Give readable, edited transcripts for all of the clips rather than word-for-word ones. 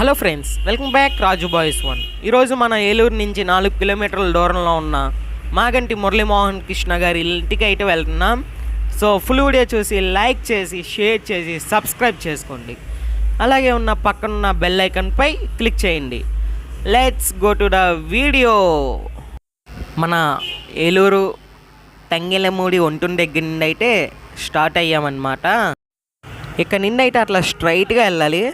Hello friends, welcome back రాజు boys one. ఈరోజు మన ఏలూరు నుంచి 4 కిలోమీటర్ల దూరంలో ఉన్న మాగంటి మురళీమోహన్ కృష్ణ గారి ఇంటికి అయితే వెళ్తున్నాం. సో ఫుల్ వీడియో చూసి లైక్ చేసి షేర్ చేసి సబ్స్క్రైబ్ చేసుకోండి. అలాగే ఉన్న పక్కనున్న బెల్ ఐకాన్పై క్లిక్ చేయండి. Let's go to the video. మన ఏలూరు టంగెలమూడి ఒంటుని దగ్గర నుండి అయితే స్టార్ట్ అయ్యామన్నమాట. ఇక్కడ నుండి అయితే అట్లా స్ట్రైట్గా వెళ్ళాలి.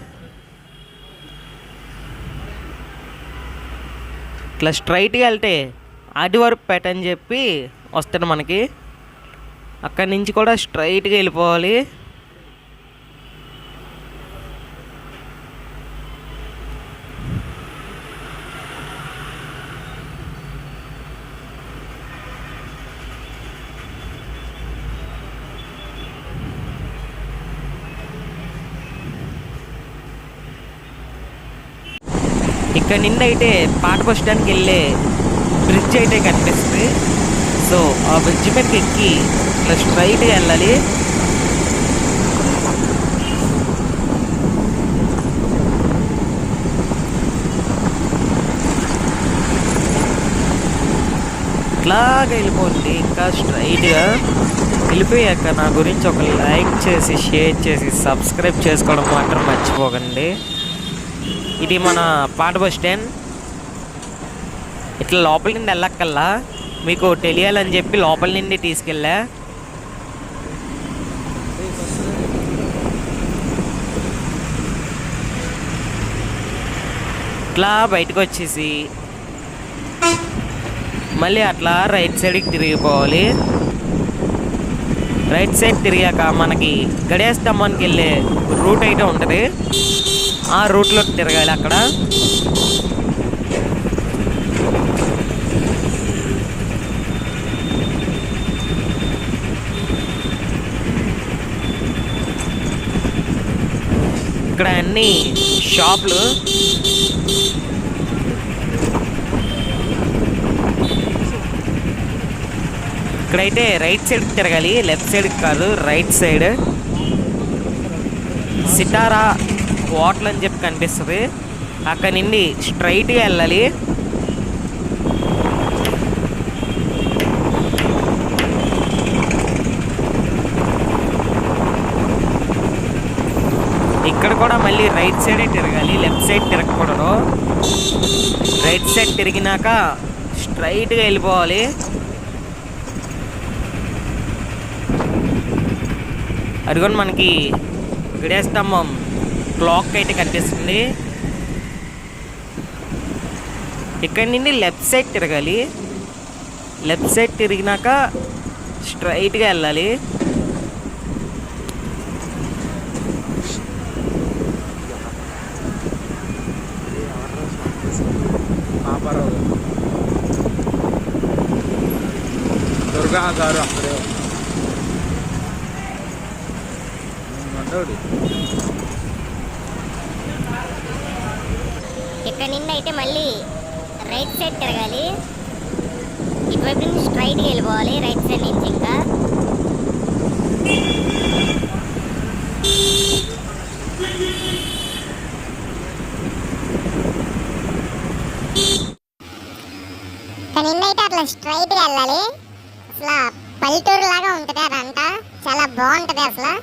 ఇట్లా స్ట్రైట్గా వెళ్తే ఆదివరపేట అని చెప్పి వస్తుంది మనకి. అక్కడి నుంచి కూడా స్ట్రైట్గా వెళ్ళిపోవాలి. ఇక్కడ నుండి అయితే పాత బస్ స్టాండ్కి వెళ్ళే బ్రిడ్జ్ అయితే కనిపిస్తుంది. సో ఆ బ్రిడ్జ్ మీదకి ఎక్కి ఇట్లా స్ట్రైట్గా వెళ్ళాలి. ఇట్లాగా వెళ్ళిపోండి. ఇంకా స్ట్రైట్గా వెళ్ళిపోయాక నా గురించి ఒక లైక్ చేసి షేర్ చేసి సబ్స్క్రైబ్ చేసుకోవడం మాత్రం మర్చిపోకండి. ఇది మన పాత బస్ స్టాండ్. ఇట్లా లోపల నుండి వెళ్ళక్కల్లా మీకు తెలియాలని చెప్పి లోపల నుండి తీసుకెళ్ళా. ఇట్లా బయటకు వచ్చేసి మళ్ళీ అట్లా రైట్ సైడ్కి తిరిగిపోవాలి. రైట్ సైడ్ తిరిగాక మనకి గడియార స్తంభానికి వెళ్ళే రూట్ అయితే ఉంటుంది. ఆ రూట్లో తిరగాలి. అక్కడ ఇక్కడ అన్ని షాపులు. ఇక్కడైతే రైట్ సైడ్ తిరగాలి, లెఫ్ట్ సైడ్ కాదు, రైట్ సైడ్. సితారా హోటల్ అని చెప్పి కనిపిస్తుంది. అక్కడి నుండి స్ట్రైట్గా వెళ్ళాలి. ఇక్కడ కూడా మళ్ళీ రైట్ సైడే తిరగాలి, లెఫ్ట్ సైడ్ తిరగకూడదు. రైట్ సైడ్ తిరిగినాక స్ట్రైట్గా వెళ్ళిపోవాలి. అదిగోని మనకి గడియార స్తంభం క్లాక్ అయితే కనిపిస్తుంది. ఇక్కడి నుండి లెఫ్ట్ సైడ్ తిరగాలి. లెఫ్ట్ సైడ్ తిరిగినాక స్ట్రైట్గా వెళ్ళాలి. దుర్గా గారు అక్కడే ఇక్కడ నుండి అయితే మళ్ళీ రైట్ సైడ్ తిరగాలి. ఇటువైపు నుంచి స్ట్రైట్గా వెళ్ళిపోవాలి రైట్ సైడ్ నుంచి. ఇంకా ఇక్కడ నుండి అయితే అట్లా స్ట్రైట్గా వెళ్ళాలి. అసలు పల్లెటూరు లాగా ఉంటుంది అదంతా. చాలా బాగుంటుంది. అసలు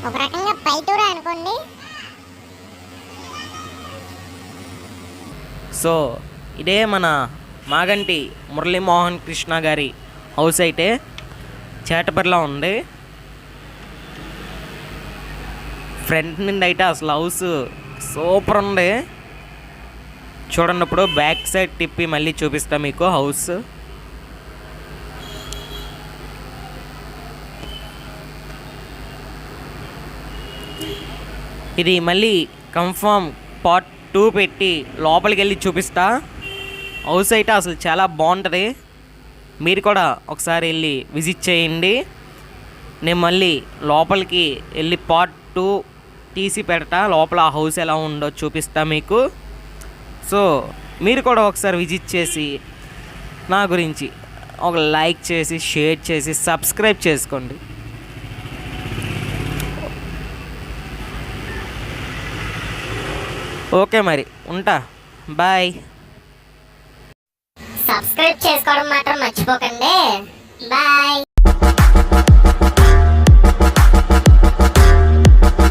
ఒక రకంగా పల్లెటూరు అనుకోండి. సో ఇదే మన మాగంటి మురళీమోహన్ కృష్ణ గారి హౌస్ అయితే చేటపర్లా ఉంది. ఫ్రంట్ నుండి అయితే అసలు హౌస్ సూపర్ ఉంది. చూడండి, ఇప్పుడు బ్యాక్ సైడ్ తిప్పి మళ్ళీ చూపిస్తా మీకు హౌస్. ఇది మళ్ళీ కన్ఫర్మ్ పార్ట్ 2 పెట్టి లోపలికి వెళ్ళి చూపిస్తా. హౌస్ అయితే అసలు చాలా బాగుంటుంది. మీరు కూడా ఒకసారి వెళ్ళి విజిట్ చేయండి. నేను మళ్ళీ లోపలికి వెళ్ళి పార్ట్ 2 తీసి పెడతా. లోపల ఆ హౌస్ ఎలా ఉందో చూపిస్తా మీకు. సో మీరు కూడా ఒకసారి విజిట్ చేసి నా గురించి ఒక లైక్ చేసి షేర్ చేసి సబ్స్క్రైబ్ చేసుకోండి. ఓకే మరి ఉంటా, బాయ్. సబ్స్క్రైబ్ చేసుకోవడం మాత్రం మర్చిపోకండి. బాయ్.